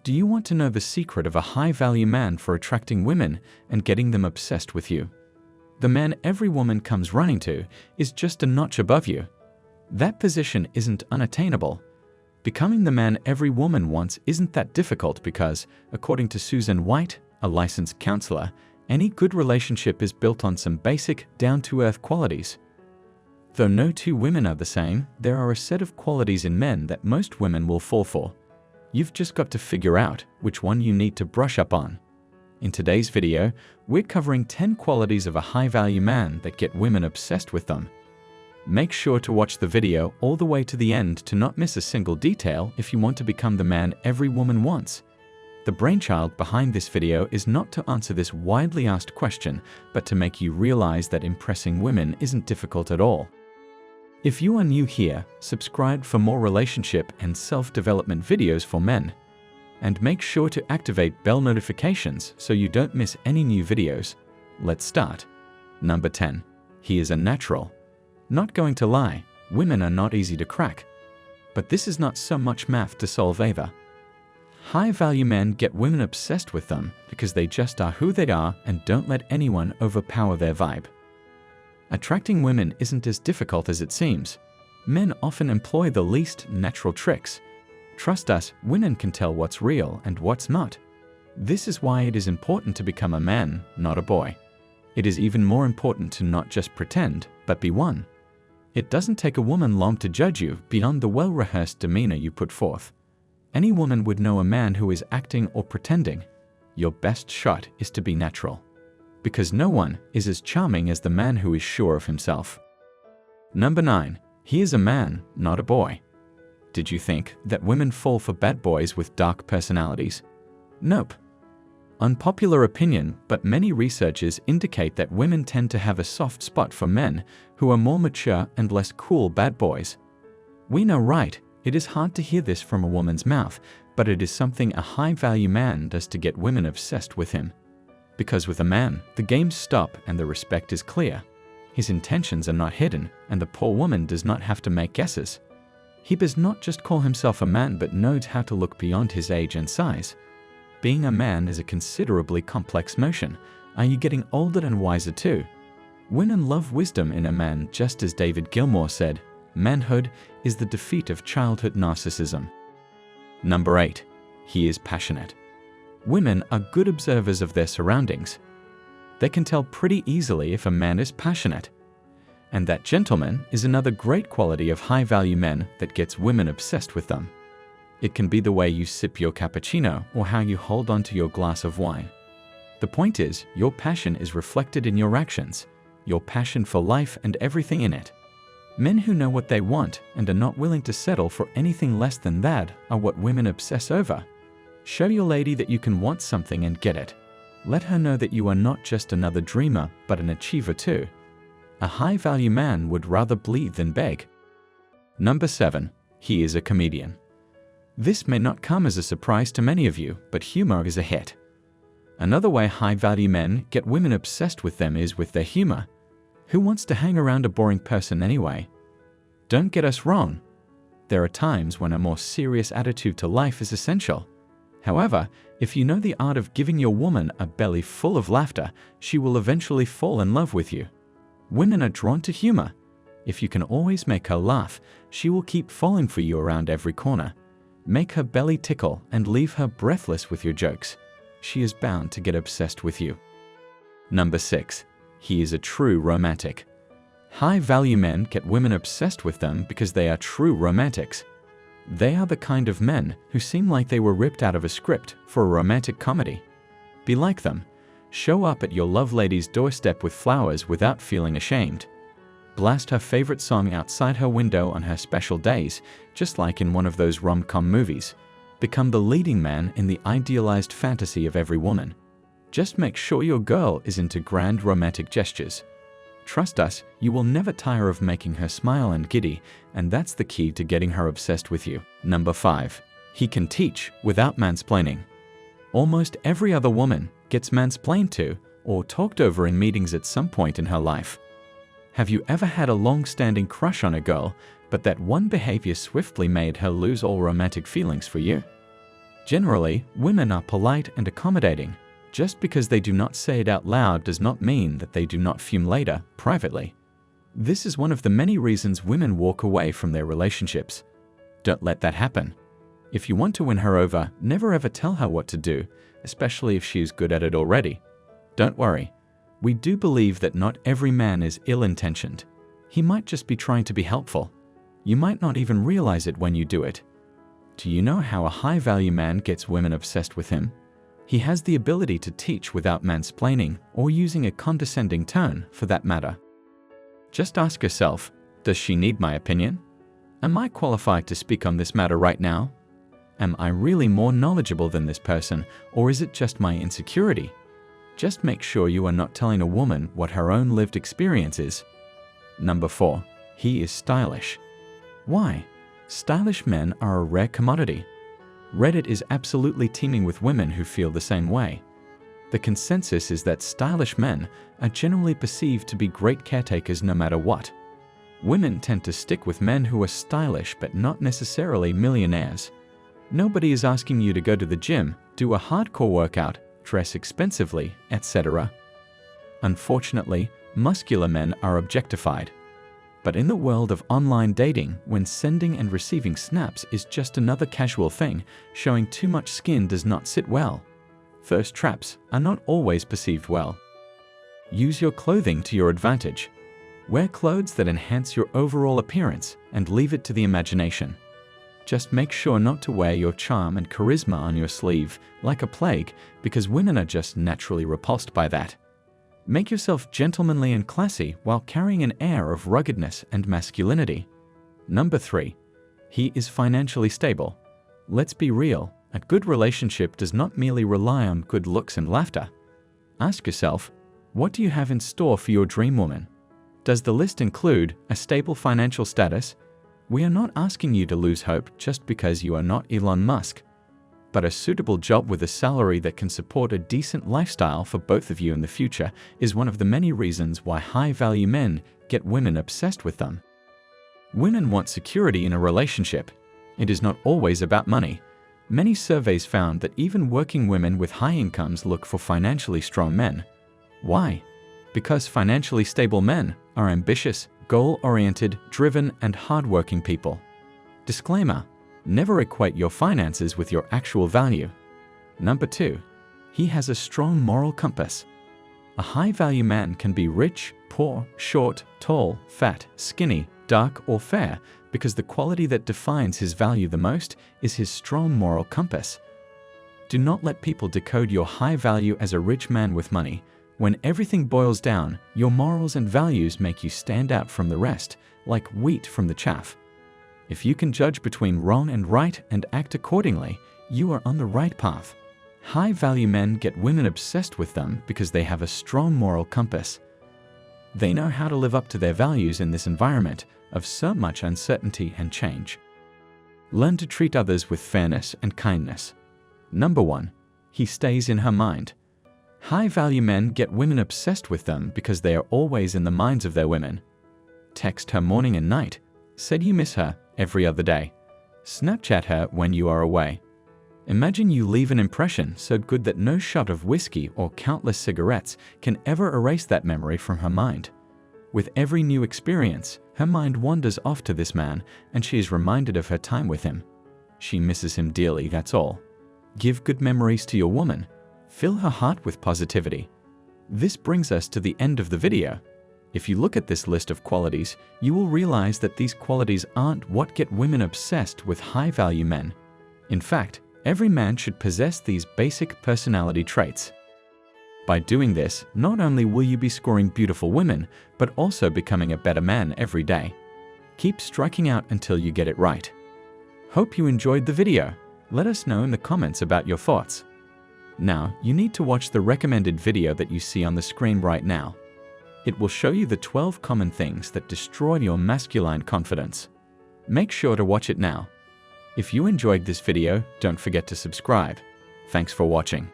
Do you want to know the secret of a high-value man for attracting women and getting them obsessed with you? The man every woman comes running to is just a notch above you. That position isn't unattainable. Becoming the man every woman wants isn't that difficult because, according to Susan White, a licensed counselor, any good relationship is built on some basic, down-to-earth qualities. Though no two women are the same, there are a set of qualities in men that most women will fall for. You've just got to figure out which one you need to brush up on. In today's video, we're covering 10 qualities of a high-value man that get women obsessed with them. Make sure to watch the video all the way to the end to not miss a single detail if you want to become the man every woman wants. The brainchild behind this video is not to answer this widely asked question, but to make you realize that impressing women isn't difficult at all. If you are new here, subscribe for more relationship and self-development videos for men. And make sure to activate bell notifications so you don't miss any new videos. Let's start. Number 10. He is a natural. Not going to lie, women are not easy to crack. But this is not so much math to solve either. High-value men get women obsessed with them because they just are who they are and don't let anyone overpower their vibe. Attracting women isn't as difficult as it seems. Men often employ the least natural tricks. Trust us, women can tell what's real and what's not. This is why it is important to become a man, not a boy. It is even more important to not just pretend, but be one. It doesn't take a woman long to judge you beyond the well-rehearsed demeanor you put forth. Any woman would know a man who is acting or pretending. Your best shot is to be natural. Because no one is as charming as the man who is sure of himself. Number 9. He is a man, not a boy. Did you think that women fall for bad boys with dark personalities? Nope. Unpopular opinion, but many researchers indicate that women tend to have a soft spot for men who are more mature and less cool bad boys. We know, right? It is hard to hear this from a woman's mouth, but it is something a high-value man does to get women obsessed with him. Because with a man, the games stop and the respect is clear. His intentions are not hidden, and the poor woman does not have to make guesses. He does not just call himself a man but knows how to look beyond his age and size. Being a man is a considerably complex notion. Are you getting older and wiser too? Women love wisdom in a man, just as David Gilmour said, manhood is the defeat of childhood narcissism. Number 8. He is passionate. Women are good observers of their surroundings. They can tell pretty easily if a man is passionate. And that, gentleman, is another great quality of high-value men that gets women obsessed with them. It can be the way you sip your cappuccino or how you hold onto your glass of wine. The point is, your passion is reflected in your actions, your passion for life and everything in it. Men who know what they want and are not willing to settle for anything less than that are what women obsess over. Show your lady that you can want something and get it. Let her know that you are not just another dreamer, but an achiever too. A high-value man would rather bleed than beg. Number 7. He is a comedian. This may not come as a surprise to many of you, but humor is a hit. Another way high-value men get women obsessed with them is with their humor. Who wants to hang around a boring person anyway? Don't get us wrong. There are times when a more serious attitude to life is essential. However, if you know the art of giving your woman a belly full of laughter, she will eventually fall in love with you. Women are drawn to humor. If you can always make her laugh, she will keep falling for you around every corner. Make her belly tickle and leave her breathless with your jokes. She is bound to get obsessed with you. Number 6. He is a true romantic. High-value men get women obsessed with them because they are true romantics. They are the kind of men who seem like they were ripped out of a script for a romantic comedy. Be like them. Show up at your love lady's doorstep with flowers without feeling ashamed. Blast her favorite song outside her window on her special days, just like in one of those rom-com movies. Become the leading man in the idealized fantasy of every woman. Just make sure your girl is into grand romantic gestures. Trust us, you will never tire of making her smile and giddy, and that's the key to getting her obsessed with you. Number 5. He can teach without mansplaining. Almost every other woman gets mansplained to or talked over in meetings at some point in her life. Have you ever had a long-standing crush on a girl, but that one behavior swiftly made her lose all romantic feelings for you? Generally, women are polite and accommodating. Just because they do not say it out loud does not mean that they do not fume later, privately. This is one of the many reasons women walk away from their relationships. Don't let that happen. If you want to win her over, never ever tell her what to do, especially if she is good at it already. Don't worry. We do believe that not every man is ill-intentioned. He might just be trying to be helpful. You might not even realize it when you do it. Do you know how a high-value man gets women obsessed with him? He has the ability to teach without mansplaining or using a condescending tone, for that matter. Just ask yourself, does she need my opinion? Am I qualified to speak on this matter right now? Am I really more knowledgeable than this person, or is it just my insecurity? Just make sure you are not telling a woman what her own lived experience is. Number 4. He is stylish. Why? Stylish men are a rare commodity. Reddit is absolutely teeming with women who feel the same way. The consensus is that stylish men are generally perceived to be great caretakers no matter what. Women tend to stick with men who are stylish but not necessarily millionaires. Nobody is asking you to go to the gym, do a hardcore workout, dress expensively, etc. Unfortunately, muscular men are objectified. But in the world of online dating, when sending and receiving snaps is just another casual thing, showing too much skin does not sit well. Thirst traps are not always perceived well. Use your clothing to your advantage. Wear clothes that enhance your overall appearance and leave it to the imagination. Just make sure not to wear your charm and charisma on your sleeve like a plague, because women are just naturally repulsed by that. Make yourself gentlemanly and classy while carrying an air of ruggedness and masculinity. Number 3. He is financially stable. Let's be real, a good relationship does not merely rely on good looks and laughter. Ask yourself, what do you have in store for your dream woman? Does the list include a stable financial status? We are not asking you to lose hope just because you are not Elon Musk, but a suitable job with a salary that can support a decent lifestyle for both of you in the future is one of the many reasons why high-value men get women obsessed with them. Women want security in a relationship. It is not always about money. Many surveys found that even working women with high incomes look for financially strong men. Why? Because financially stable men are ambitious, goal-oriented, driven, and hardworking people. Disclaimer: never equate your finances with your actual value. Number 2. He has a strong moral compass. A high-value man can be rich, poor, short, tall, fat, skinny, dark, or fair, because the quality that defines his value the most is his strong moral compass. Do not let people decode your high value as a rich man with money. When everything boils down, your morals and values make you stand out from the rest, like wheat from the chaff. If you can judge between wrong and right and act accordingly, you are on the right path. High-value men get women obsessed with them because they have a strong moral compass. They know how to live up to their values in this environment of so much uncertainty and change. Learn to treat others with fairness and kindness. Number 1. He stays in her mind. High-value men get women obsessed with them because they are always in the minds of their women. Text her morning and night. Said you miss her every other day. Snapchat her when you are away. Imagine you leave an impression so good that no shot of whiskey or countless cigarettes can ever erase that memory from her mind. With every new experience, her mind wanders off to this man and she is reminded of her time with him. She misses him dearly, that's all. Give good memories to your woman. Fill her heart with positivity. This brings us to the end of the video. If you look at this list of qualities, you will realize that these qualities aren't what get women obsessed with high-value men. In fact, every man should possess these basic personality traits. By doing this, not only will you be scoring beautiful women, but also becoming a better man every day. Keep striking out until you get it right. Hope you enjoyed the video. Let us know in the comments about your thoughts. Now, you need to watch the recommended video that you see on the screen right now. It will show you the 12 common things that destroy your masculine confidence. Make sure to watch it now. If you enjoyed this video, don't forget to subscribe. Thanks for watching.